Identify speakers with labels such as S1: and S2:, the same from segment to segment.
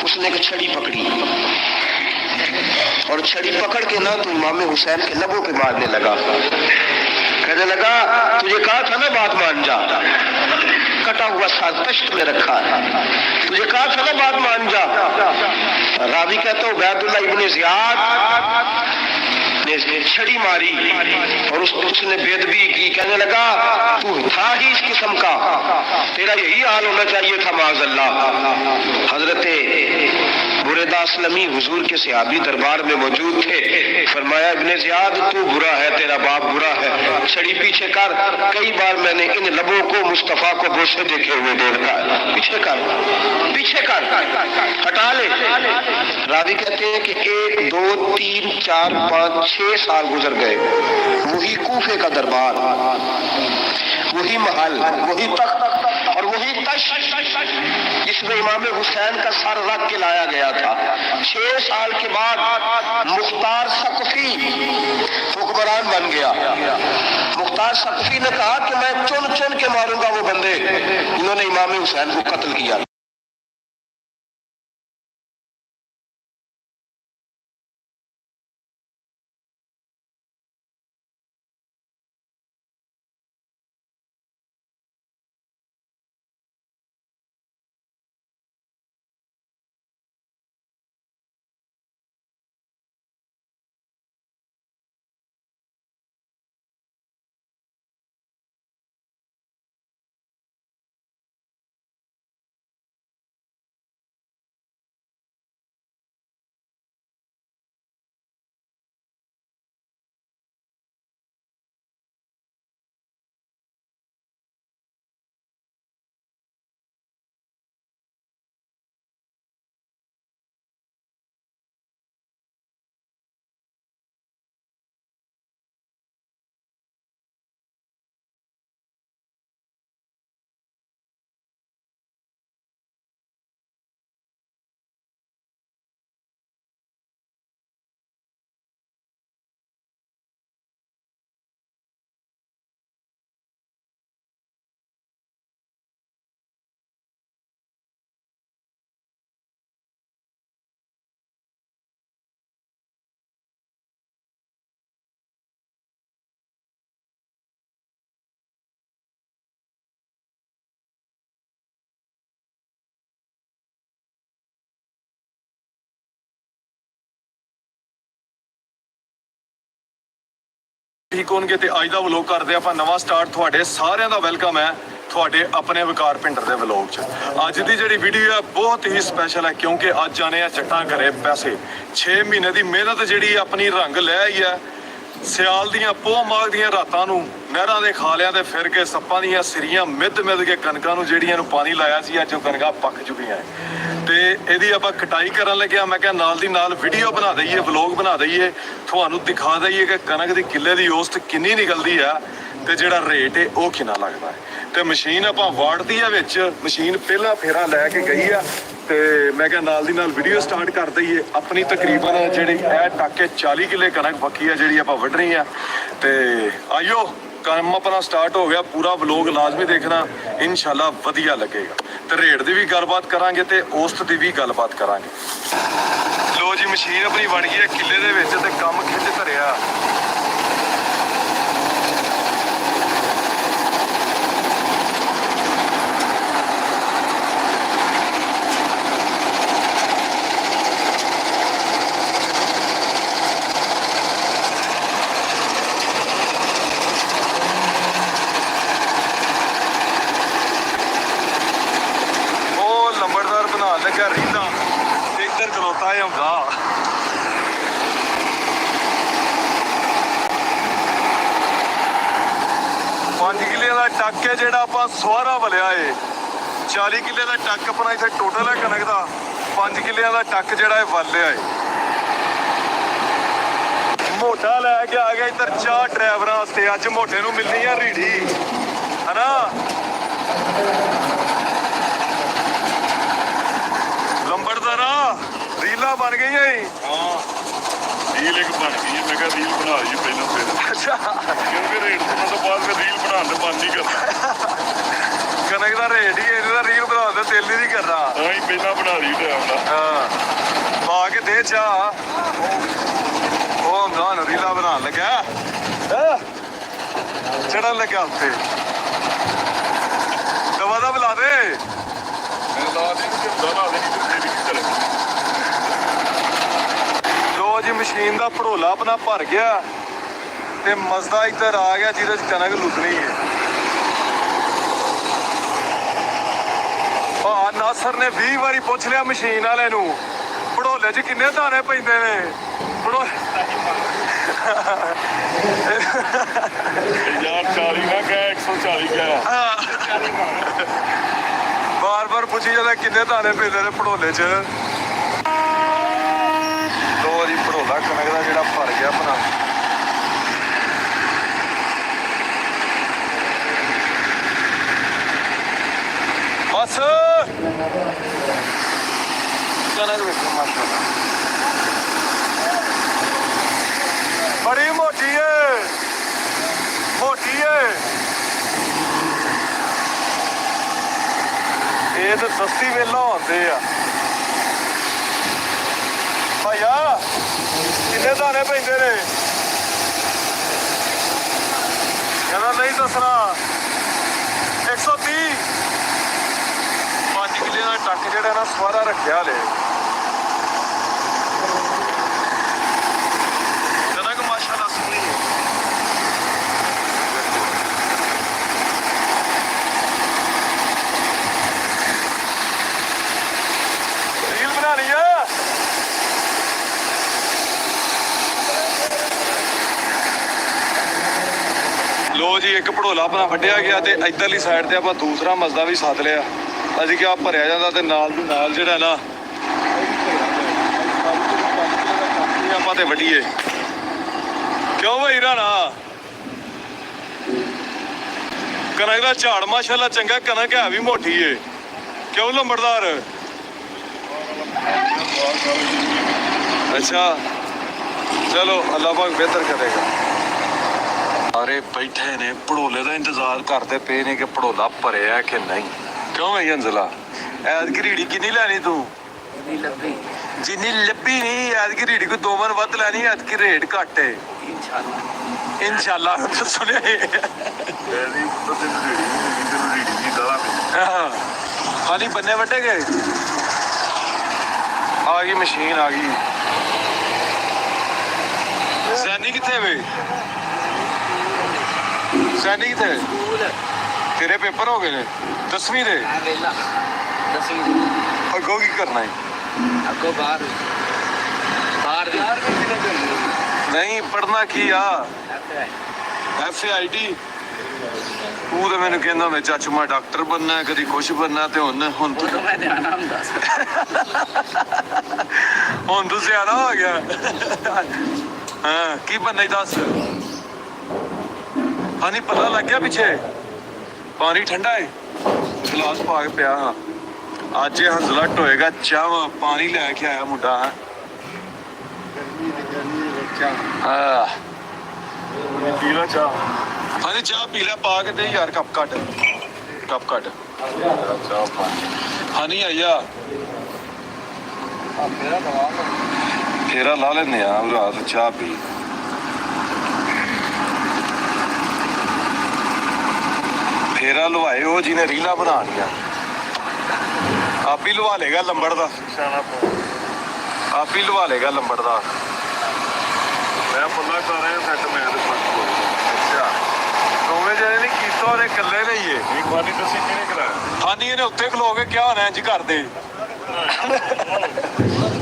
S1: उसने एक छड़ी पकड़ी और छड़ी पकड़ के ना तो इमाम हुसैन के लबों पे मारने लगा। कहने लगा तुझे कहा था ना बात मान जा, कटा हुआ साग तश्त में रखा है, तुझे कहा था ना बात मान जा। रावी कहता हूं उबैदुल्लाह इब्ने ज़ियाद ने छड़ी मारी और उसने बेदबी की, कहने लगा तू था ही इस किस्म का, तेरा यही हाल होना चाहिए था माज़अल्लाह। हजरते बुरेदा असलमी हुजूर के सहाबी दरबार में मौजूद थे। फरमाया इब्ने ज़ियाद तू बुरा है, तेरा बाप बुरा है, छड़ी पीछे कर। कई बार मैंने इन लबों को मुस्तफा को बोसे देखे हुए देखा है, पीछे कर, पीछे कर, हटा ले। रावी कहते हैं कि 1 2 3 4 5 6 साल गुजर गए। वही कूफे का दरबार, वही महल, वही तख्त और वही तश्त जिसमें इमाम हुसैन का सर रख के लाया गया था। 6 साल के बाद मुख्तार सकफी हुक्मरान बन गया। मुख्तार सकफी ने कहा कि मैं चुन चुन के मारूंगा वो बंदे जिन्होंने इमाम हुसैन को कत्ल किया।
S2: ਠੀਕ ਹੋਣਗੇ ਤੇ ਅੱਜ ਦਾ ਵਲੋਗ ਕਰਦੇ ਆਪਾਂ ਨਵਾਂ ਸਟਾਰਟ। ਤੁਹਾਡੇ ਸਾਰਿਆਂ ਦਾ ਵੈਲਕਮ ਹੈ ਤੁਹਾਡੇ ਆਪਣੇ ਵਕਾਰ ਪਿੰਡਰ ਦੇ ਵਲੋਗ 'ਚ। ਅੱਜ ਦੀ ਜਿਹੜੀ ਵੀਡੀਓ ਹੈ ਬਹੁਤ ਹੀ ਸਪੈਸ਼ਲ ਹੈ ਕਿਉਂਕਿ ਅੱਜ ਆਣੇ ਆ ਜੱਟਾਂ ਘਰੇ ਪੈਸੇ। 6 ਮਹੀਨੇ ਦੀ ਮਿਹਨਤ ਜਿਹੜੀ ਆਪਣੀ ਰੰਗ ਲੈ ਆਈ ਹੈ। ਸਿਆਲ ਦੀਆਂ ਪੋਹ ਮਾਘ ਦੀਆਂ ਰਾਤਾਂ ਨੂੰ ਨਹਿਰਾਂ ਦੇ ਖਾਲਿਆਂ ਤੇ ਫਿਰ ਕੇ ਸੱਪਾਂ ਦੀਆਂ ਸਿਰੀਆਂ ਮਿੱਧ ਕੇ ਕਣਕਾਂ ਨੂੰ ਜਿਹੜੀਆਂ ਨੂੰ ਪਾਣੀ ਲਾਇਆ ਸੀ ਅੱਜ ਉਹ ਕਣਕਾਂ ਪੱਕ ਚੁੱਕੀਆਂ ਤੇ ਇਹਦੀ ਆਪਾਂ ਕਟਾਈ ਕਰਨ ਲੱਗਿਆ। ਮੈਂ ਕਿਹਾ ਨਾਲ ਦੀ ਨਾਲ ਵੀਡੀਓ ਬਣਾ ਦਈਏ, ਵਲੋਗ ਬਣਾ ਦਈਏ, ਤੁਹਾਨੂੰ ਦਿਖਾ ਦਈਏ ਕਿ ਕਣਕ ਦੀ ਕਿੱਲੇ ਦੀ ਔਸਤ ਕਿੰਨੀ ਨਿਕਲਦੀ ਆ ਤੇ ਜਿਹੜਾ ਰੇਟ ਹੈ ਉਹ ਕਿੰਨਾ ਲੱਗਦਾ ਹੈ। ਤੇ ਮਸ਼ੀਨ ਆਪਾਂ ਵਾੜਦੀ ਆ ਵਿੱਚ, ਮਸ਼ੀਨ ਪਹਿਲਾਂ ਫੇਰਾ ਲੈ ਕੇ ਗਈ ਆ ਤੇ ਮੈਂ ਕਿਹਾ ਨਾਲ ਦੀ ਨਾਲ ਵੀਡੀਓ ਸਟਾਰਟ ਕਰ ਦਈਏ। ਆਪਣੀ ਤਕਰੀਬਨ ਜਿਹੜੀ ਇਹ ਟੱਕੇ 40 ਕਿੱਲੇ ਕਣਕ ਪੱਕੀ ਆ ਜਿਹੜੀ ਆਪਾਂ ਵੱਢ ਰਹੀ ਆ ਤੇ ਆਇਓ ਕੰਮ ਆਪਣਾ ਸਟਾਰਟ ਹੋ ਗਿਆ। ਪੂਰਾ ਵਲੋਗ ਲਾਜ਼ਮੀ ਦੇਖਣਾ, ਇਨਸ਼ਾਅੱਲਾ ਵਧੀਆ ਲੱਗੇਗਾ ਤੇ ਰੇਟ ਦੀ ਵੀ ਗੱਲਬਾਤ ਕਰਾਂਗੇ ਤੇ ਔਸਤ ਦੀ ਵੀ ਗੱਲਬਾਤ ਕਰਾਂਗੇ। ਲੋ ਜੀ ਮਸ਼ੀਨ ਆਪਣੀ ਵੜ ਗਈ ਹੈ ਕਿੱਲੇ ਦੇ ਵਿੱਚ ਤੇ ਕੰਮ ਖਿੱਚ ਧਰਿਆ। ਲੱਗਾ ਰੀਲਾ ਤੇ ਇੱਧਰ ਖਲੋਤਾ ਹੁੰਦਾ। 5 ਕਿੱਲੇ ਦਾ ਟੱਕ ਹੈ ਜਿਹੜਾ ਆਪਾਂ ਸਵਾਰਾ ਵਲਿਆ ਏ। 40 ਕਿੱਲੇ ਦਾ ਟੱਕ ਆਪਣਾ ਇੱਥੇ ਟੋਟਲ ਹੈ ਕਣਕ ਦਾ। 5 ਕਿੱਲਿਆਂ ਦਾ ਟੱਕ ਜਿਹੜਾ ਇਹ ਵਲਿਆ ਏ। ਮੋਟਾ ਲੈ ਕੇ ਆ ਗਿਆ ਇੱਧਰ ਚਾਹ ਡਰਾਈਵਰਾਂ ਵਾਸਤੇ। ਅੱਜ ਮੋਟੇ ਨੂੰ ਮਿਲਣੀ ਆ ਰੀੜੀ ਹਨਾ। ਲੰਬੜਦਾਰਾ ਰੀਲਾਂ ਬਣ ਗਈਆਂ ਈ।
S3: ਹਾਂ ਰੀਲ ਇੱਕ ਬਣ ਗਈ ਹੈ। ਮੈਂ ਕਿਹਾ ਰੀਲ ਬਣਾ ਲਈਏ ਪਹਿਲਾਂ ਫਿਰ।
S2: ਅੱਛਾ
S3: ਕਿਉਂਕਿ ਰੇਟ ਤੋਂ ਤੋਂ ਬਾਅਦ ਫਿਰ ਰੀਲ ਬਣਾਉਣ ਦਾ ਮਨ ਨਹੀਂ ਕਰਦਾ।
S2: ਕਣਕ ਦਾ ਰੇਟ ਹੀ ਇਹਦਾ ਰੀਲ ਬਣਾਉਣ ਦਾ ਦਿਲ ਹੀ ਨਹੀਂ ਕਰਦਾ।
S3: ਹਾਂ ਹੀ ਪਹਿਲਾਂ ਬਣਾ ਲਈ ਟਾਈਮ ਦਾ।
S2: ਹਾਂ ਪਾ ਕੇ ਦੇ ਚਾਹ ਉਹ ਹੁੰਦਾ ਰੀਲਾਂ ਬਣਾਉਣ ਲੱਗਾ। ਚੜਨ ਲੱਗਿਆ ਉੱਤੇ ਦਵਾ ਦਾ ਬੁਲਾ ਦੇ
S3: ਮੈਂ ਲਾ ਦੇ ਕਿ ਲਾ ਦੇ ਨਹੀਂ ਤੇ ਚਲੇ
S2: ਲੋ ਜੀ ਮਸ਼ੀਨ ਦਾ ਭੜੋਲਾ ਆਪਣਾ ਭਰ ਗਿਆ ਤੇ ਮਜ਼ਦਾ ਇੱਧਰ ਆ ਗਿਆ ਜਿਹਦੇ ਚ ਕਣਕ ਲੁੱਟਣੀ ਹੈ। ਆ ਨਾਸਰ ਨੇ 20 ਵਾਰੀ ਪੁੱਛ ਲਿਆ ਮਸ਼ੀਨ ਵਾਲੇ ਨੂੰ ਭੜੋਲੇ 'ਚ ਕਿੰਨੇ ਦਾਣੇ ਪੈਂਦੇ ਨੇ
S3: ਯਾਰ 40 ਨਾ ਕਹਿ 140 ਕਹਿ
S2: ਬਾਰ-ਬਾਰ ਪੁੱਛੀ ਜਾਂਦਾ ਕਿੰਨੇ ਦਾਣੇ ਪੈਂਦੇ ਨੇ ਭੜੋਲੇ 'ਚ। ਲੋ ਜੀ ਭੜੋਲਾ ਕਣਕ ਦਾ ਜਿਹੜਾ ਭਰ ਗਿਆ ਆਪਣਾ ਬਸ ਕਣਕ ਵੇਖੋ ਮਾਸ਼ਾਅੱਲਾ ਬੜੀ ਮੋਟੀ ਏ ਇਹ ਤਾਂ ਸਸਤੀ ਵੇਲਾ ਹੁੰਦੇ ਆ ਭਾਈਆ ਕਿੰਨੇ ਦਾਣੇ ਪੈਂਦੇ ਨੇ ਕਹਿੰਦਾ ਨਹੀਂ ਦੱਸਣਾ 130 5 ਕਿੱਲੇ ਦਾ ਟੱਕ ਜਿਹੜਾ ਨਾ ਸਵਾਰਾ ਰੱਖਿਆ ਹਲੇ ਕਣਕ ਮਾਸ਼ਾਅੱਲਾ ਸੋਹਣੀ ਹੈ। ਰੀਲ ਬਣਾ ਲਈ ਆ ਲੋ ਜੀ ਇੱਕ ਭੜੋਲਾ ਆਪਣਾ ਵੱਢਿਆ ਗਿਆ ਤੇ ਇੱਧਰਲੀ ਸਾਈਡ ਤੇ ਆਪਾਂ ਦੂਸਰਾ ਮਸਦਾ ਵੀ ਸੱਦ ਲਿਆ। ਅਸੀਂ ਕਿਹਾ ਭਰਿਆ ਜਾਂਦਾ ਤੇ ਨਾਲ ਦੀ ਨਾਲ ਜਿਹੜਾ ਨਾ ਆਪਾਂ ਤੇ ਵੱਢੀਏ ਕਿਉਂ ਭਾਈ ਰਾਣਾ ਕਣਕ ਦਾ ਝਾੜ ਮਾਸ਼ਾਅੱਲਾ ਚੰਗਾ ਕਣਕ ਹੈ ਵੀ ਮੋਟੀ ਏ ਕਿਉਂ ਲੰਬੜਦਾਰ ਅੱਛਾ ਚਲੋ ਅੱਲਾਹ ਪਾਕ ਬਿਹਤਰ ਕਰੇਗਾ। ਸਾਰੇ ਬੈਠੇ ਨੇ ਭੜੋਲੇ ਦਾ ਇੰਤਜ਼ਾਰ ਕਰਦੇ ਪਏ ਨੇ ਕਿ ਭੜੋਲਾ ਭਰਿਆ ਕਿ ਨਹੀਂ ਕਿਉਂ ਭਾਈ ਅੰਜ਼ਲਾ ਐਤਕੀ ਰੀੜੀ ਕਿੰਨੀ ਲੈਣੀ ਤੂੰ ਜਿੰਨੀ ਲੱਭੀ ਨਹੀਂ ਐਤਕੀ ਰੀੜੀ ਕੋਈ 2 ਮਣ ਵੱਧ ਲੈਣੀ ਐਤਕੀ ਰੇਟ ਘੱਟ ਏ ਇਨਸ਼ਾਅੱਲਾ ਸੁਣਿਆ ਖਾਲੀ ਬੰਨੇ ਵੱਢੇ ਗਏ ਆ ਗਈ ਮਸ਼ੀਨ ਆ ਗਈ ਸੈਨੀ ਕਿੱਥੇ ਵੇ ਸੈਨੀ ਕਿੱਥੇ ਤੇਰੇ ਪੇਪਰ ਹੋ ਗਏ ਨੇ 10ਵੀਂ ਦੇ ਅੱਗੋਂ ਕੀ ਕਰਨਾ ਹੈ
S4: ਅੱਗੋਂ ਬਾਹਰ
S2: ਨਹੀਂ ਪੜ੍ਹਨਾ ਕੀ ਆ FAID ਤੂੰ ਤਾਂ ਮੈਨੂੰ ਕਹਿੰਦਾ ਹੁੰਦਾ ਚਾਚੂ ਮੈਂ ਡਾਕਟਰ ਬਣਨਾ ਕਦੀ ਕੁਛ ਬਣਨਾ ਤੇ ਹੁਣ ਤੂੰ
S4: ਮੈਂ ਧਿਆਨ ਆਉਂਦਾ
S2: ਹੁਣ ਤੂੰ ਸਿਆਣਾ ਹੋ ਗਿਆ ਹਾਂ ਕੀ ਬਣਨਾ ਦੱਸ ਪਾਣੀ ਪਤਾ ਲੱਗ ਗਿਆ ਪਿੱਛੇ ਪਾਣੀ ਠੰਡਾ ਹੈ ਗਲਾਸ ਪਾ ਕੇ ਪਿਆ ਹਾਂ ਅੱਜ ਇਹ ਹੰਜ਼ਲਾ ਟੋਏਗਾ ਚਾਹ ਪਾਣੀ ਲੈ ਕੇ ਆਇਆ ਮੁੰਡਾ ਹਾਂ
S3: ਪੀ ਲਾ ਚਾਹ
S2: ਹਾਂਜੀ ਚਾਹ ਪੀ ਲੈ ਪਾ ਕੇ ਤੇ ਯਾਰ ਕੱਪ ਕੱਢ
S3: ਚਾਹ ਪਾਣੀ
S2: ਹਨੀ ਆਇਆ ਫੇਰਾ ਲਾ ਲੈਨੇ ਆ ਰਾਤ ਚਾਹ ਪੀ ਫੇਰਾ ਲਵਾਏ ਉਹ ਜਿਹਨੇ ਰੀਲਾ ਬਣਾਉਣੀਆਂ ਆਪ ਹੀ ਲਵਾ ਲੇਗਾ ਲੰਬੜ ਦਾ ਆਪ ਹੀ ਲਵਾ ਲੇਗਾ ਲੰਬੜ ਦਾ
S3: ਮੈਂ ਪੱਲਾ ਕਰ ਰਿਹਾ ਸੈੱਟ ਮੈਂ ਤੇ
S2: ਅੱਛਾ ਦੋਵੇਂ ਜਿਹੜੇ ਨਹੀਂ ਕੀਤਾ ਉਹਨੇ ਇਕੱਲੇ ਨੇ ਹੀ ਇਹ
S3: ਇੱਕ ਵਾਰੀ ਤੁਸੀਂ ਕਿਹਨੇ ਕਰਾਇਆ
S2: ਹਾਨੀ ਇਹਨੇ ਉੱਤੇ ਖਲੋ ਕੇ ਕਿਹਾ ਹੋਣਾ ਇੰਜ ਕਰਦੇ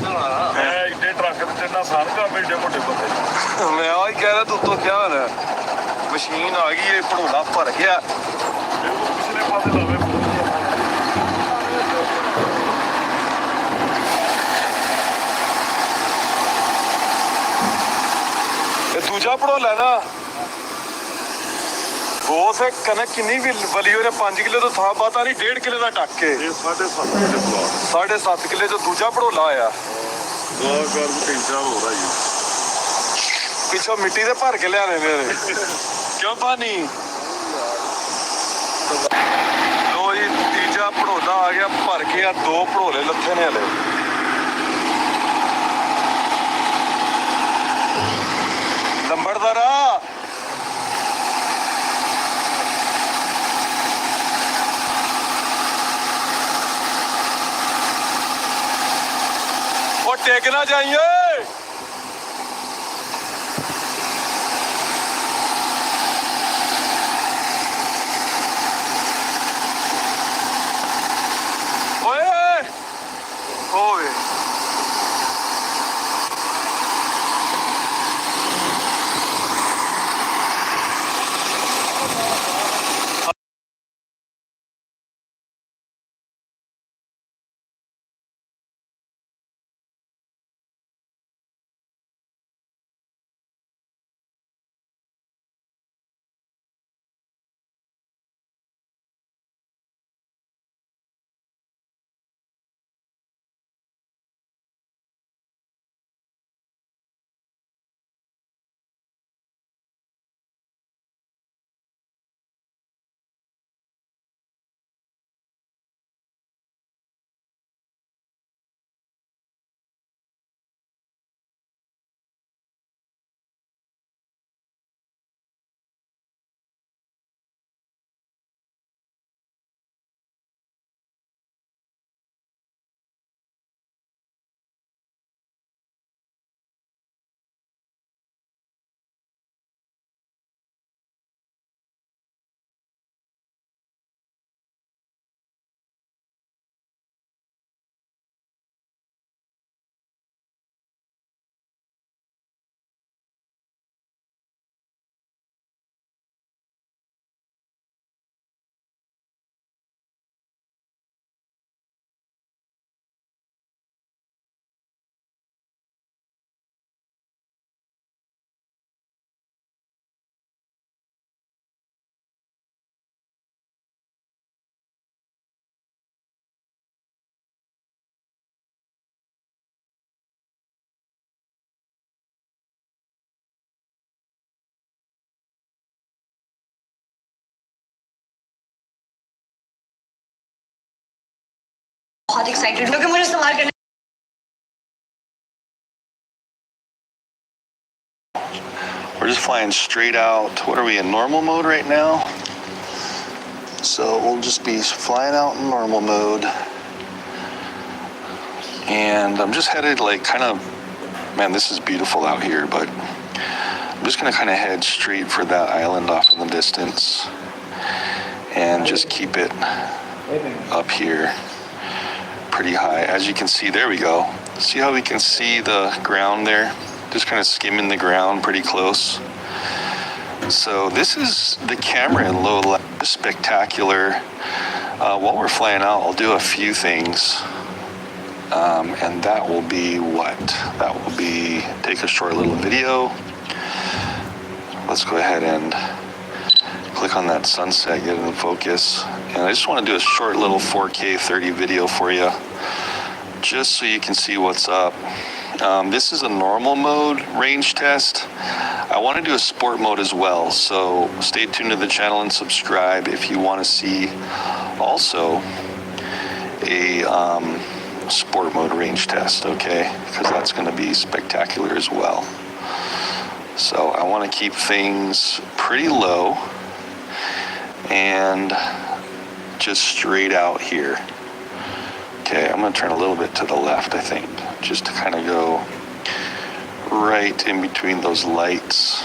S3: ਮੈਂ ਇੱਡੇ ਟਰੱਕ ਤੇ ਨਾ ਸਾਰ ਕਰ ਬੈਠੇ ਮੋਟੇ ਬੰਦੇ
S2: ਮੈਂ ਆ ਹੀ ਕਹਿ ਰਿਹਾ ਤੂੰ ਉੱਤੋਂ ਕਿਹਾ ਹੋਣਾ ਮਸ਼ੀਨ ਆ ਗਈ ਇਹ ਭੜੋਲਾ ਭਰ ਗਿਆ
S3: ਪਿਛਲੇ ਪਾਸੇ ਲਾਵੇ
S2: ਇਹ ਦੂਜਾ ਭੜੋਲਾ ਨਾ ਬਹੁਤ ਕਣਕ ਕਿੰਨੀ ਵੀ ਵਲੀ ਉਹਨੇ 5 ਕਿੱਲੇ ਤੋਂ ਥਾਂ ਬਾਤਾ ਨਹੀਂ 1.5 ਕਿੱਲੇ ਦਾ ਟੱਕ ਕੇ
S3: ਇਹ 7.5 ਕਿੱਲੇ ਪਲਾਟ
S2: 7.5 ਕਿੱਲੇ ਤੋਂ ਦੂਜਾ ਭੜੋਲਾ ਆਇਆ
S3: ਦੁਆ ਕਰ ਕੈਂਚਾ ਹੋ ਰਹਾ ਜੀ
S2: ਪਿੱਛੋਂ ਮਿੱਟੀ ਦੇ ਭਰ ਕੇ ਲਿਆਣੇ ਮੇਰੇ ਕਿਉਂ ਪਾਣੀ ਲੋ ਜੀ ਤੀਜਾ ਭੜੋਲਾ ਆ ਗਿਆ ਭਰ ਕੇ ਆ 2 ਭੜੋਲੇ ਲੱਥੇ ਨੇ ਹਲੇ ਲੰਬੜਦਾਰਾ टेक ना जाइए। ओए ओए
S5: बहुत एक्साइटेड क्योंकि मुझे इस्तेमाल करने
S6: We're just flying straight out. What are we in normal mode right now? So we'll just be flying out in normal mode. And I'm just headed like kind of, man, this is beautiful out here, but I'm just gonna kind of head straight for that island off in the distance and just keep it up here pretty high. As you can see, there we go. See how we can see the ground there? Just kind of skimming the ground pretty close. So this is the camera in low light. Spectacular. While we're flying out, I'll do a few things. And that will be what? That will be take a short little video. Let's go ahead and click on that sunset, get it in focus. And I just want to do a short little 4K 30 video for you, just so you can see what's up. This is a normal mode range test. I want to do a sport mode as well, so stay tuned to the channel and subscribe if you want to see also a sport mode range test, okay? Because that's going to be spectacular as well. So I want to keep things pretty low and just straight out here. Okay, I'm going to turn a little bit to the left, I think, just to kind of go right in between those lights,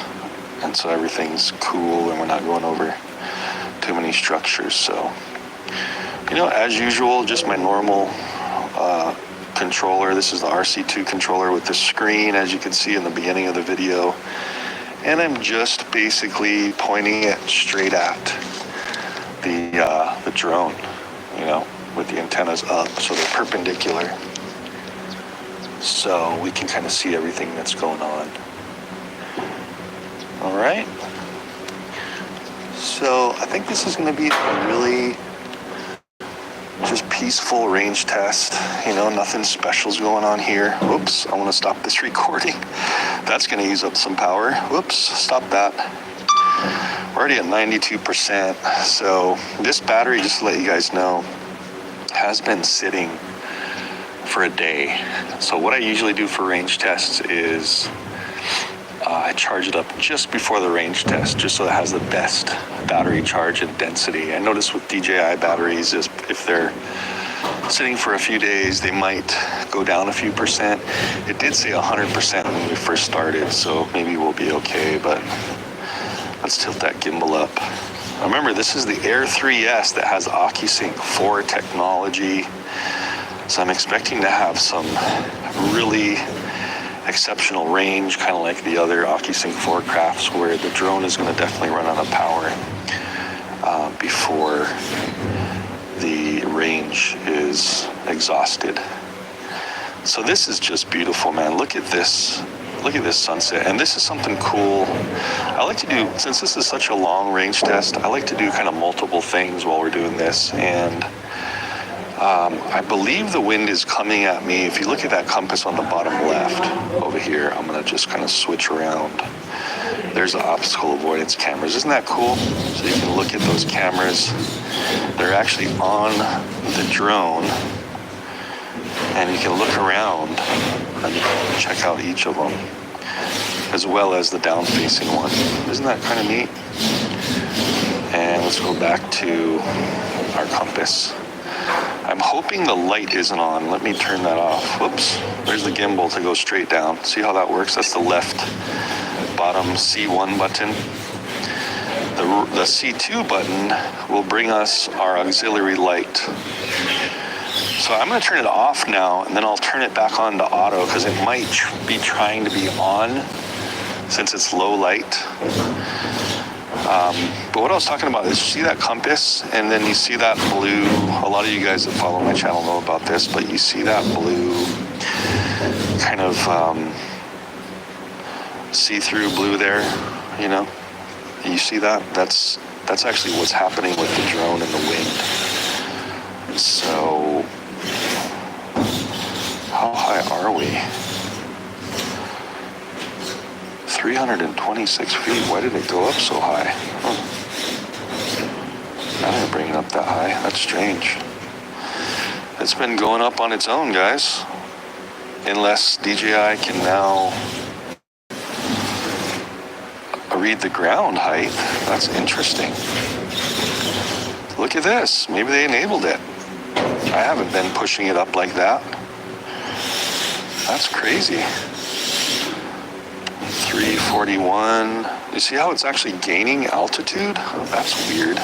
S6: and so everything's cool and we're not going over too many structures. So, you know, as usual, just my normal controller. This is the RC2 controller with the screen, as you can see in the beginning of the video, and I'm just basically pointing it straight at the drone, you know, with the antennas up, so they're perpendicular, so we can kind of see everything that's going on. All right, so I think this is going to be a really just peaceful range test. You know, nothing special's going on here. Whoops, I want to stop this recording. That's going to use up some power. Whoops, stop that. We're already at 92%. So this battery, just to let you guys know, has been sitting for a day. So what I usually do for range tests is I charge it up just before the range test, just so it has the best battery charge and density. I notice with DJI batteries, is if they're sitting for a few days, they might go down a few percent. It did say 100% when we first started, so maybe we'll be okay, but let's tilt that gimbal up. Remember, this is the Djiair3s that has OcuSync 4 technology, so I'm expecting to have some really exceptional range, kind of like the other OcuSync 4 crafts, where the drone is going to definitely run out of power before the range is exhausted. So this is just beautiful, man. Look at this. Look at this sunset. And this is something cool. I like to do, since this is such a long range test, I like to do kind of multiple things while we're doing this. And I believe the wind is coming at me. If you look at that compass on the bottom left over here, I'm going to just kind of switch around. There's the obstacle avoidance cameras. Isn't that cool? So you can look at those cameras. They're actually on the drone, and you can look around and check out each of them, as well as the down-facing one. Isn't that kind of neat? And let's go back to our compass. I'm hoping the light isn't on. Let me turn that off. Whoops. There's the gimbal to go straight down. See how that works? That's the left bottom C1 button. The C2 button will bring us our auxiliary light. So I'm going to turn it off now, and then I'll turn it back on to auto, because it might be trying to be on since it's low light. But what I was talking about is, see that compass, and then you see that blue. A lot of you guys that follow my channel know about this, but you see that blue kind of see-through blue there, you know? You see that? That's actually what's happening with the drone and the wind. So, how high are we? 326 feet. Why did it go up so high? I didn't bring it up that high. That's strange. It's been going up on its own, guys. Unless DJI can now read the ground height. That's interesting. Look at this. Maybe they enabled it. I haven't been pushing it up like that. That's crazy. 341. You see how it's actually gaining altitude? That's weird.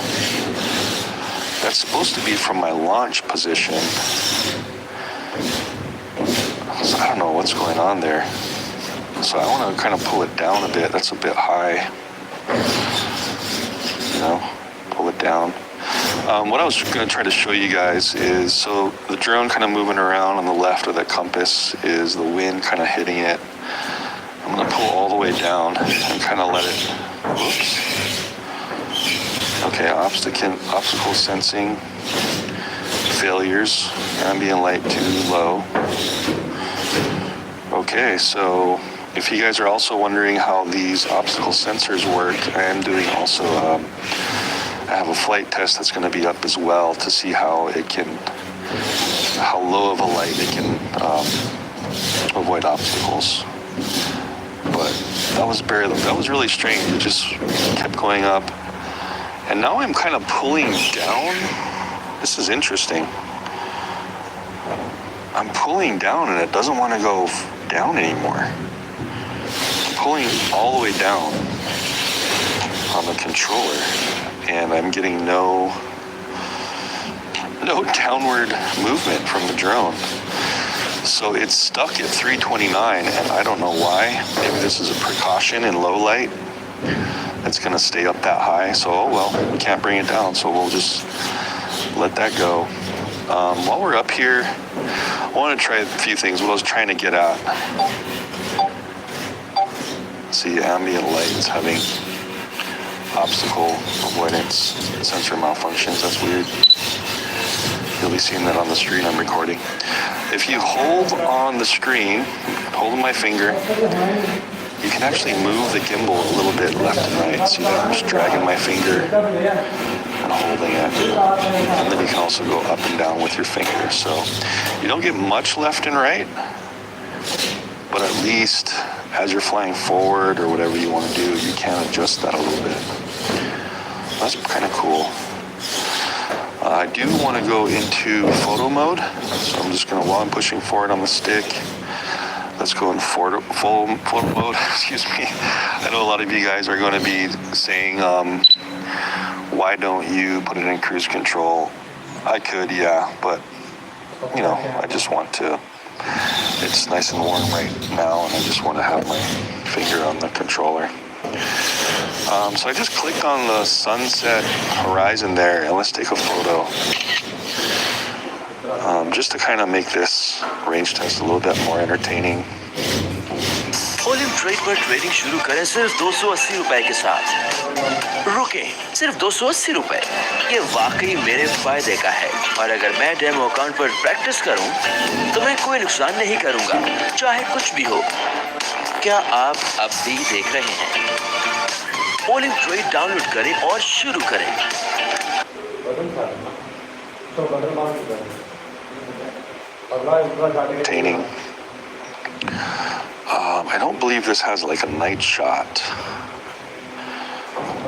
S6: That's supposed to be from my launch position. So I don't know what's going on there. So I want to kind of pull it down a bit. That's a bit high. You know, pull it down. What I was going to try to show you guys is, so the drone kind of moving around on the left of the compass is the wind kind of hitting it. I'm going to pull all the way down and kind of let it, whoops. Okay, obstacle sensing, failures, ambient light too low. Okay, so if you guys are also wondering how these obstacle sensors work, I am doing also, I have a flight test that's going to be up as well to see how low of a light it can avoid obstacles. But that was really strange. It just kept going up. And now I'm kind of pulling down. This is interesting. I'm pulling down and it doesn't want to go down anymore. I'm pulling all the way down on the controller, and I'm getting no downward movement from the drone. So it's stuck at 329, and I don't know why. Maybe this is a precaution in low light. It's going to stay up that high, so oh well, we can't bring it down, so we'll just let that go. While we're up here, I want to try a few things. What I was trying to get at. See, ambient light is having obstacle avoidance sensor malfunctions. That's weird. You'll be seeing that on the screen I'm recording. If you hold on the screen, hold my finger, you can actually move the gimbal a little bit left and right. See that? I'm just dragging my finger and holding it. And then you can also go up and down with your finger. So you don't get much left and right, but at least as you're flying forward or whatever you want to do, you can adjust that a little bit. That's kind of cool. I do want to go into photo mode, so I'm just going to, while I'm pushing forward on the stick, let's go in full photo mode. Excuse me. I know a lot of you guys are going to be saying, why don't you put it in cruise control? I could, yeah, but, you know, I just want to, it's nice and warm right now, and I just want to have my finger on the controller. So I just clicked on the sunset horizon there, and let's take a photo. Just to kind of make this range test a little bit more entertaining.
S7: Olive trade पर trading शुरू करें सिर्फ 280 रुपए के साथ। रुकें, सिर्फ 280 रुपए। ये वाकई मेरे फायदे का है, और अगर मैं डेमो अकाउंट पर प्रैक्टिस करूं, तो मैं कोई नुकसान नहीं करूंगा, चाहे कुछ भी हो। क्या आप अब भी देख रहे हैं? ओलिव ट्रेड डाउनलोड करें और शुरू करें।
S6: Entertaining. I don't believe this has like a night shot.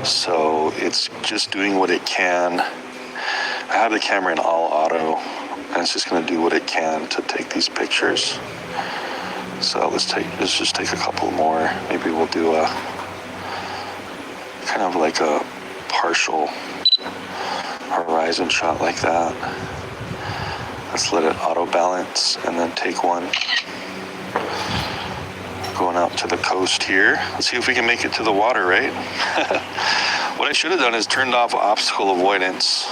S6: So it's just doing what it can. I have the camera in all auto, and it's just going to do what it can to take these pictures. So let's just take a couple more. Maybe we'll do a kind of like a partial horizon shot like that. Let's let it auto balance and then take one. Going out to the coast here. Let's see if we can make it to the water, right? What I should have done is turned off obstacle avoidance.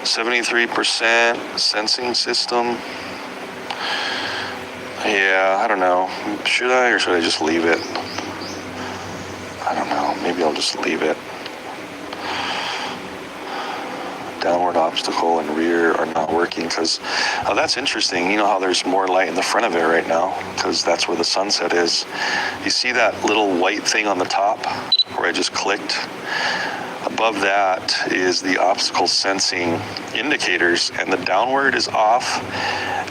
S6: 73% sensing system. Yeah, I don't know. Should I, or should I just leave it? I don't know. Maybe I'll just leave it. Downward obstacle and rear are not working because that's interesting. You know how there's more light in the front of it right now because that's where the sunset is. You see that little white thing on the top where I just clicked? Above that is the obstacle sensing indicators, and the downward is off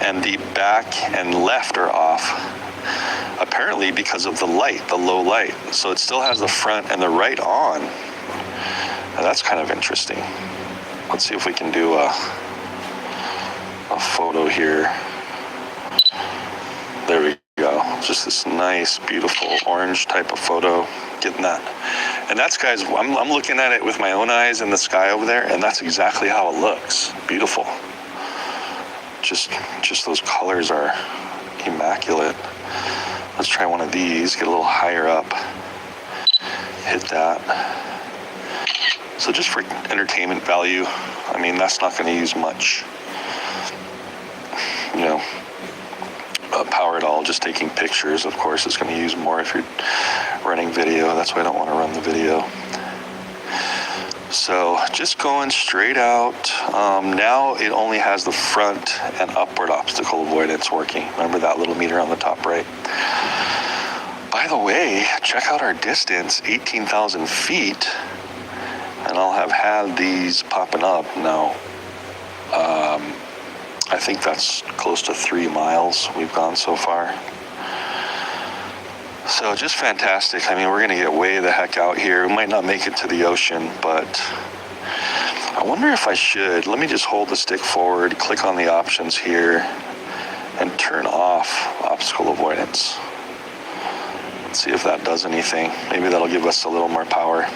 S6: and the back and left are off, apparently because of the light, the low light. So it still has the front and the right on. Now that's kind of interesting. Let's see if we can do a photo here. There we go. Just this nice, beautiful orange type of photo. Getting that. And that's, guys, I'm looking at it with my own eyes in the sky over there, and that's exactly how it looks. Beautiful. Just those colors are immaculate. Let's try one of these, get a little higher up. Hit that. So just for entertainment value, I mean, that's not going to use much, you know, power at all. Just taking pictures, of course, is going to use more if you're running video. That's why I don't want to run the video. So just going straight out. Now it only has the front and upward obstacle avoidance working. Remember that little meter on the top right? By the way, check out our distance, 18,000 feet. And I'll have had these popping up now. I think that's close to 3 miles we've gone so far. So just fantastic. I mean, we're going to get way the heck out here. We might not make it to the ocean, but I wonder if I should. Let me just hold the stick forward, click on the options here, and turn off obstacle avoidance. Let's see if that does anything. Maybe that'll give us a little more power.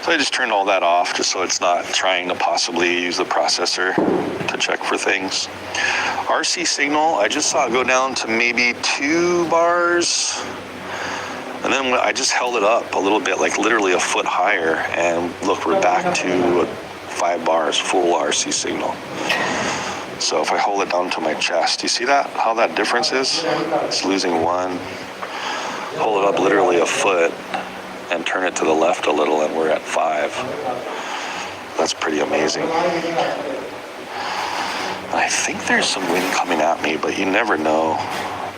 S6: So I just turned all that off just so it's not trying to possibly use the processor to check for things. RC signal, I just saw it go down to maybe 2 bars. And then I just held it up a little bit, like literally a foot higher. And look, we're back to 5 bars, full RC signal. So if I hold it down to my chest, you see that? How that difference is? It's losing 1. Hold it up literally a foot and turn it to the left a little, and we're at 5. That's pretty amazing. I think there's some wind coming at me, but you never know.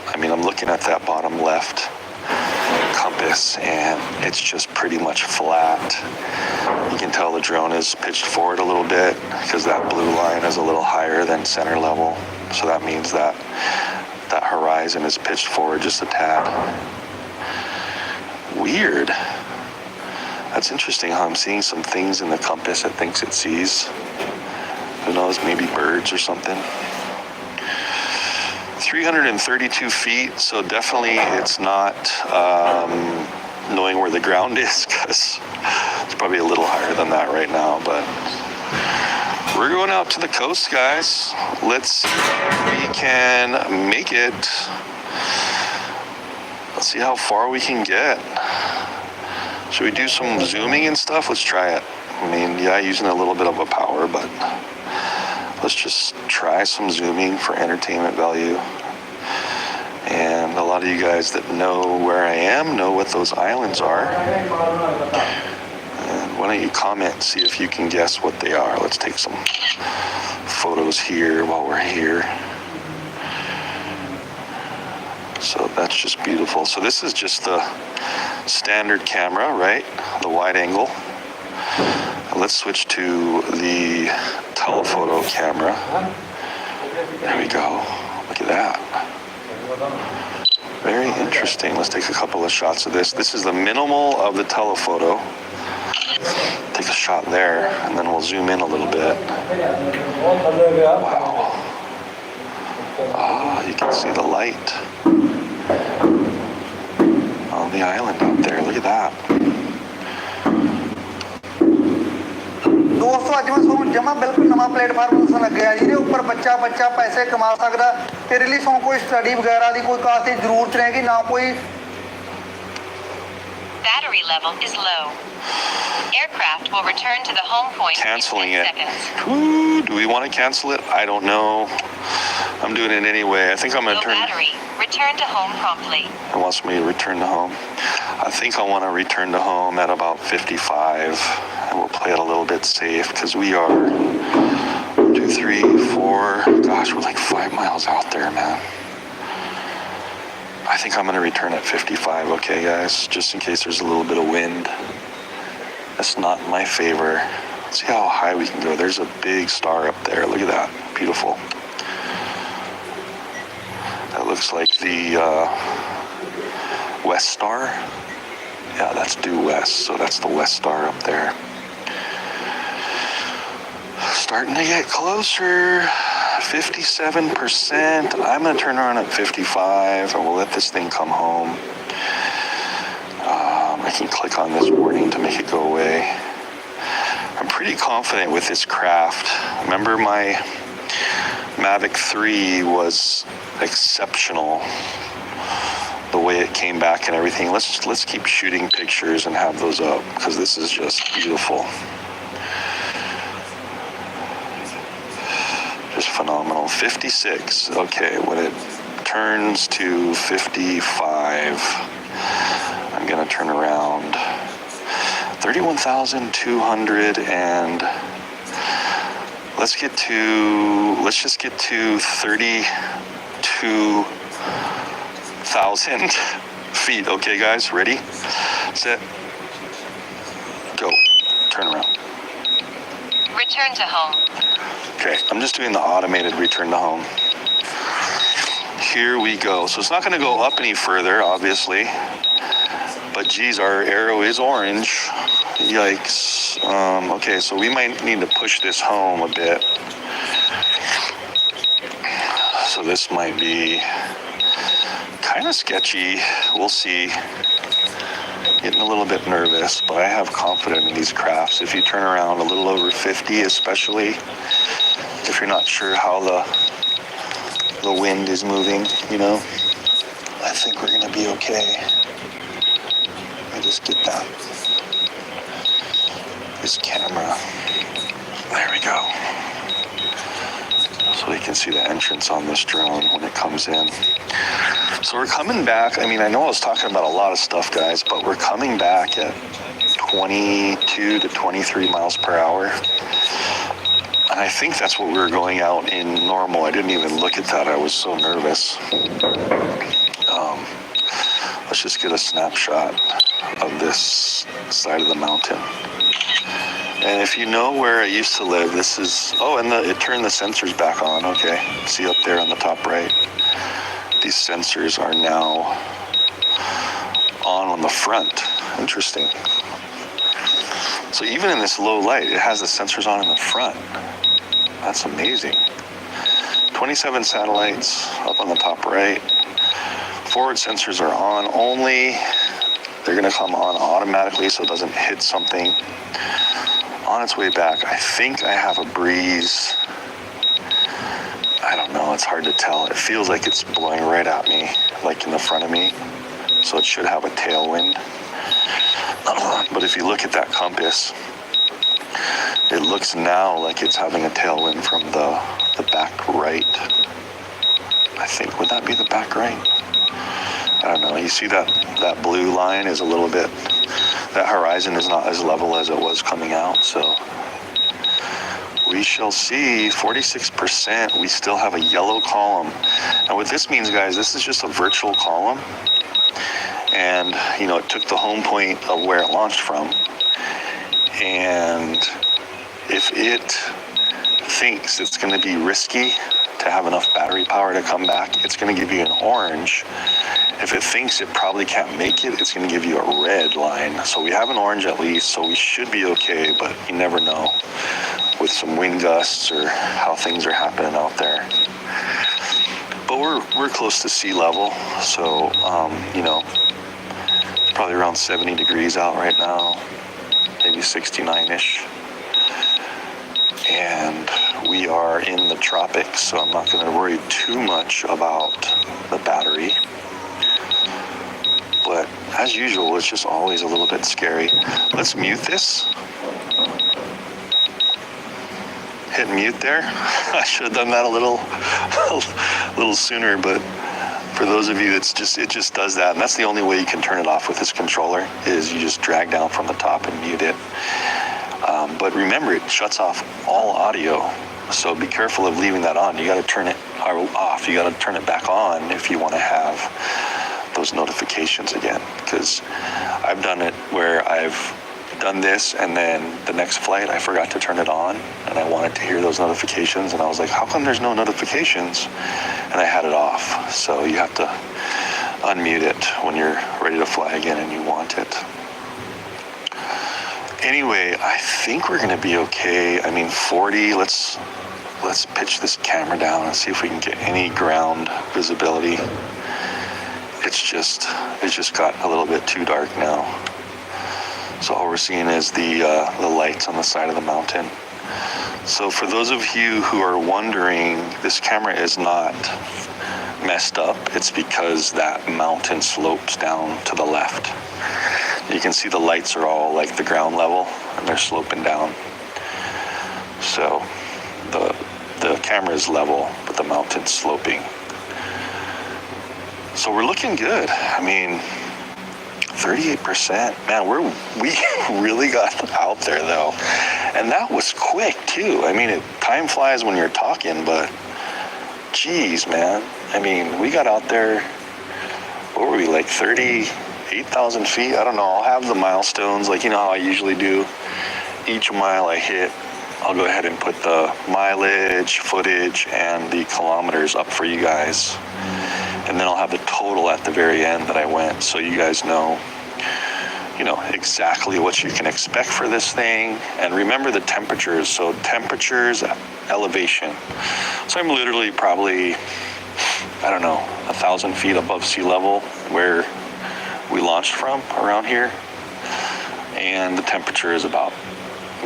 S6: I mean, I'm looking at that bottom left compass, and it's just pretty much flat. You can tell the drone is pitched forward a little bit because that blue line is a little higher than center level. So that means that that horizon is pitched forward just a tad. Weird. That's interesting how I'm seeing some things in the compass it thinks it sees. Who knows, maybe birds or something. 332 feet, so definitely it's not knowing where the ground is, because it's probably a little higher than that right now, but we're going out to the coast, guys. Let's see if we can make it. Let's see how far we can get. Should we do some zooming and stuff? Let's try it. I mean, yeah, using a little bit of a power, but let's just try some zooming for entertainment value. And a lot of you guys that know where I am know what those islands are. And why don't you comment, see if you can guess what they are. Let's take some photos here while we're here. So that's just beautiful. So this is just the standard camera, right? The wide angle. Let's switch to the telephoto camera. There we go. Look at that. Very interesting. Let's take a couple of shots of this. This is the minimal of the telephoto. Take a shot there, and then we'll zoom in a little bit. Wow. Ah, you can see the light on the island out there. Look at that.
S8: दोस्तों ਅੱਜ ਮੈਂ ਤੁਹਾਨੂੰ ਜਮਾ ਬਿਲਕੁਲ ਨਵਾਂ platform ਦੱਸਣ ਲੱਗਿਆ ਜਿਹਦੇ ਉੱਪਰ ਬੱਚਾ ਪੈਸੇ ਕਮਾ ਸਕਦਾ ਤੇਰੇ ਲਈ ਸੋ ਕੋਈ ਸਟੱਡੀ ਵਗੈਰਾ ਦੀ ਕੋਈ ਖਾਸ ਜ਼ਰੂਰਤ ਨਹੀਂ ਹੈਗੀ ਨਾ ਕੋਈ
S9: Battery level is low. Aircraft will return to the home point
S6: Canceling
S9: in
S6: it.
S9: 10 seconds.
S6: Ooh, do we want to cancel it? I don't know. I'm doing it anyway. I think I'm going to
S9: Low battery. Return to home promptly.
S6: It wants me to return to home. I think I want to return to home at about 55. And we'll play it a little bit safe because we are 1, 2, 3, 4. Gosh, we're like 5 miles out there, man. I think I'm going to return at 55, okay, guys? Just in case there's a little bit of wind. That's not in my favor. Let's see how high we can go. There's a big star up there. Look at that. Beautiful. That looks like the West Star. Yeah, that's due west, so that's the West Star up there. Starting to get closer. 57%. I'm going to turn around at 55 and we'll let this thing come home. I can click on this warning to make it go away. I'm pretty confident with this craft. Remember my Mavic 3 was exceptional. The way it came back and everything. Let's keep shooting pictures and have those up because this is just beautiful. Just phenomenal. 56. Okay, when it turns to 55, I'm gonna turn around. 31,200 and let's just get to 32,000 feet. Okay, guys, ready, set, go. Turn around.
S9: Return to home.
S6: Okay, I'm just doing the automated return to home. Here we go. So it's not going to go up any further, obviously. But geez, our arrow is orange. Yikes. Okay, so we might need to push this home a bit. So this might be kind of sketchy. We'll see. Getting a little bit nervous, but I have confidence in these crafts. If you turn around a little over 50, especially if you're not sure how the wind is moving, you know, I think we're going to be okay. Let me just get this camera. There we go. So we can see the entrance on this drone when it comes in. So we're coming back. I mean, I know I was talking about a lot of stuff, guys, but we're coming back at 22 to 23 miles per hour. And I think that's what we were going out in normal. I didn't even look at that. I was so nervous. Let's just get a snapshot of this side of the mountain. And if you know where I used to live, this is, and it turned the sensors back on. Okay, see up there on the top right? These sensors are now on the front. Interesting. So even in this low light, it has the sensors on in the front. That's amazing. 27 satellites up on the top right. Forward sensors are on only. They're going to come on automatically so it doesn't hit something. On its way back, I think I have a breeze. I don't know, it's hard to tell. It feels like it's blowing right at me, like in the front of me. So it should have a tailwind. But if you look at that compass, it looks now like it's having a tailwind from the back right. I think, would that be the back right? I don't know. You see that blue line is a little bit, that horizon is not as level as it was coming out. So we shall see. 46%. We still have a yellow column. And what this means, guys, this is just a virtual column. And, you know, it took the home point of where it launched from. And if it thinks it's going to be risky to have enough battery power to come back, it's going to give you an orange. If it thinks it probably can't make it, it's going to give you a red line. So we have an orange at least, so we should be okay, but you never know with some wind gusts or how things are happening out there. But we're close to sea level, so, you know, it's probably around 70 degrees out right now, maybe 69-ish. And we are in the tropics, so I'm not going to worry too much about the battery. But as usual, it's just always a little bit scary. Let's mute this. Hit mute there. I should have done that a little sooner, but for those of you, it just does that. And that's the only way you can turn it off with this controller, is you just drag down from the top and mute it. But remember, it shuts off all audio, so be careful of leaving that on. You got to turn it off. You got to turn it back on if you want to have those notifications again. Because I've done it where I've done this, and then the next flight I forgot to turn it on, and I wanted to hear those notifications, and I was like, how come there's no notifications? And I had it off. So you have to unmute it when you're ready to fly again and you want it. Anyway, I think we're going to be okay. I mean, 40, let's pitch this camera down and see if we can get any ground visibility. It's just got a little bit too dark now. So all we're seeing is the lights on the side of the mountain. So for those of you who are wondering, this camera is not messed up. It's because that mountain slopes down to the left. You can see the lights are all like the ground level, and they're sloping down. So the camera is level, but the mountain's sloping. So we're looking good. I mean, 38%. Man, we really got out there though. And that was quick too. I mean, time flies when you're talking, but geez, man. I mean, we got out there, what were we, like 38,000 feet? I don't know. I'll have the milestones, like, you know how I usually do. Each mile I hit, I'll go ahead and put the mileage, footage, and the kilometers up for you guys. And then I'll have the total at the very end that I went, so you guys know, exactly what you can expect for this thing. And remember the temperatures. So temperatures, elevation. So I'm literally probably, 1,000 feet above sea level where we launched from around here. And the temperature is we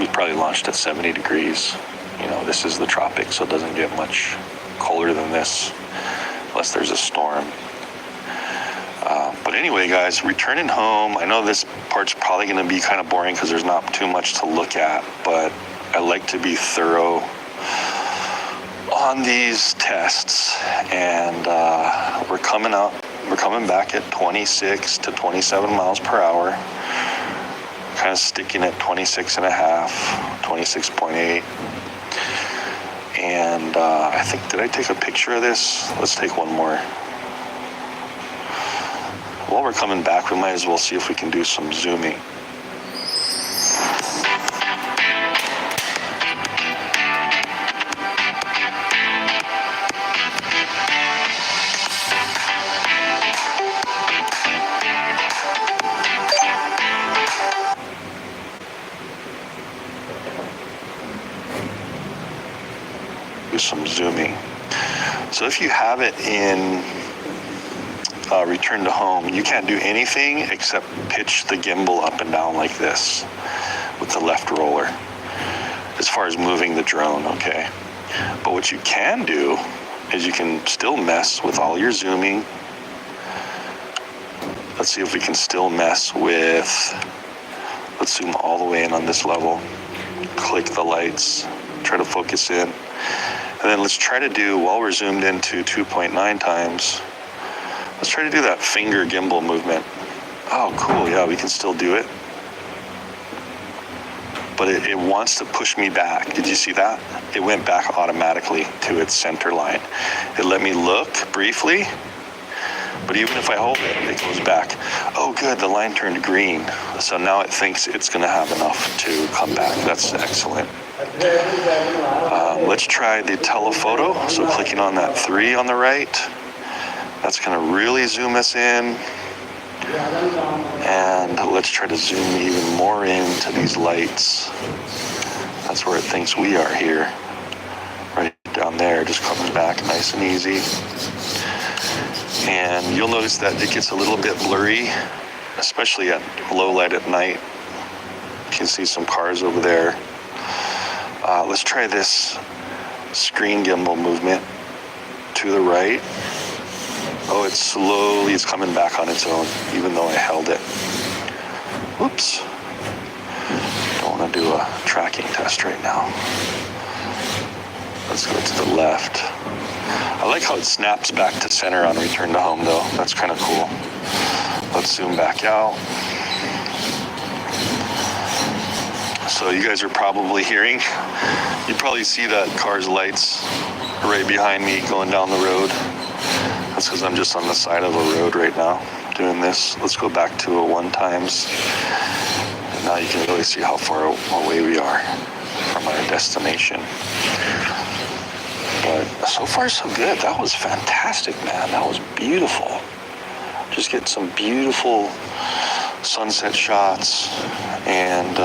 S6: probably launched at 70 degrees. This is the tropics, so it doesn't get much colder than this, unless there's a storm. But anyway, guys, returning home. I know this part's probably going to be kind of boring because there's not too much to look at, but I like to be thorough on these tests. And we're coming back at 26 to 27 miles per hour. Kind of sticking at 26 and a half, 26.8. And I think, did I take a picture of this? Let's take one more. While we're coming back, we might as well see if we can do some zooming. do some zooming. So if you have it in return to home, you can't do anything except pitch the gimbal up and down like this with the left roller as far as moving the drone, okay? But what you can do is you can still mess with all your zooming. Let's see if we can still mess with, let's zoom all the way in on this level, click the lights, try to focus in, and then let's try to do, while we're zoomed into 2.9 times, let's try to do that finger gimbal movement. Oh, cool, yeah, we can still do it. But it wants to push me back. Did you see that? It went back automatically to its center line. It let me look briefly, but even if I hold it, it goes back. Oh, good, the line turned green. So now it thinks it's gonna have enough to come back. That's excellent. Let's try the telephoto. So clicking on that 3 on the right, that's gonna really zoom us in. And let's try to zoom even more into these lights. That's where it thinks we are here. Right down there, just coming back nice and easy. And you'll notice that it gets a little bit blurry, especially at low light at night. You can see some cars over there. Let's try this screen gimbal movement to the right. Oh, it's coming back on its own, even though I held it. Whoops. Don't want to do a tracking test right now. Let's go to the left. I like how it snaps back to center on return to home, though. That's kind of cool. Let's zoom back out. So you guys are probably hearing, you probably see that car's lights right behind me going down the road. That's because I'm just on the side of a road right now doing this. Let's go back to a 1 times. And now you can really see how far away we are from our destination. But so far so good. That was fantastic, man. That was beautiful. Just get some beautiful sunset shots. And,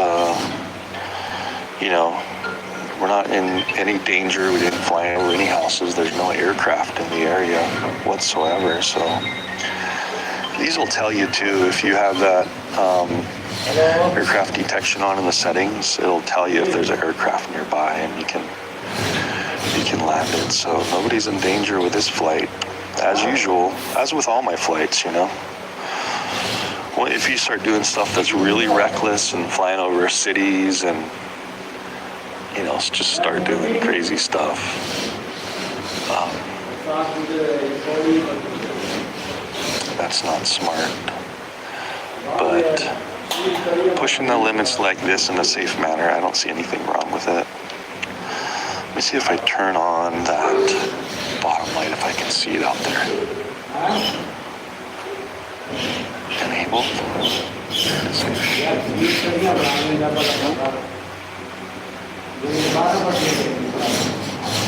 S6: we're not in any danger. We didn't fly over any houses. There's no aircraft in the area whatsoever. So these will tell you too, if you have that aircraft detection on in the settings, it'll tell you if there's an aircraft nearby and you can land it. So nobody's in danger with this flight, as usual, as with all my flights, Well, if you start doing stuff that's really reckless and flying over cities and just start doing crazy stuff. That's not smart. But pushing the limits like this in a safe manner, I don't see anything wrong with it. Let me see if I turn on that bottom light, if I can see it out there. Enable.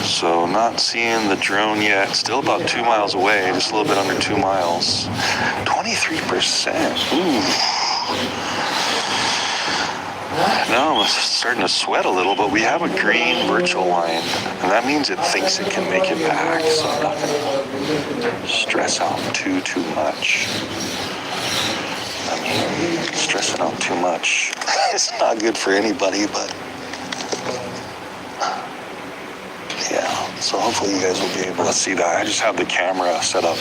S6: So not seeing the drone yet. Still about 2 miles away, just a little bit under 2 miles. 23%. Ooh. Now I'm starting to sweat a little, but we have a green virtual line, and that means it thinks it can make it back. So I'm not gonna stress out too much. Stressing out too much. It's not good for anybody, but yeah, so hopefully you guys will be able to see that. I just have the camera set up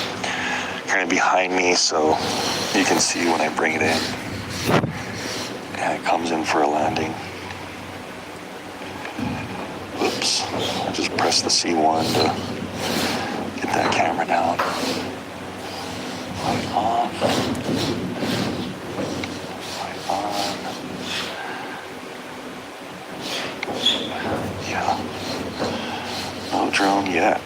S6: kind of behind me so you can see when I bring it in. And it comes in for a landing. Oops, I just pressed the C1 to get that camera down. Light off. Light on. Yeah. No drone yet.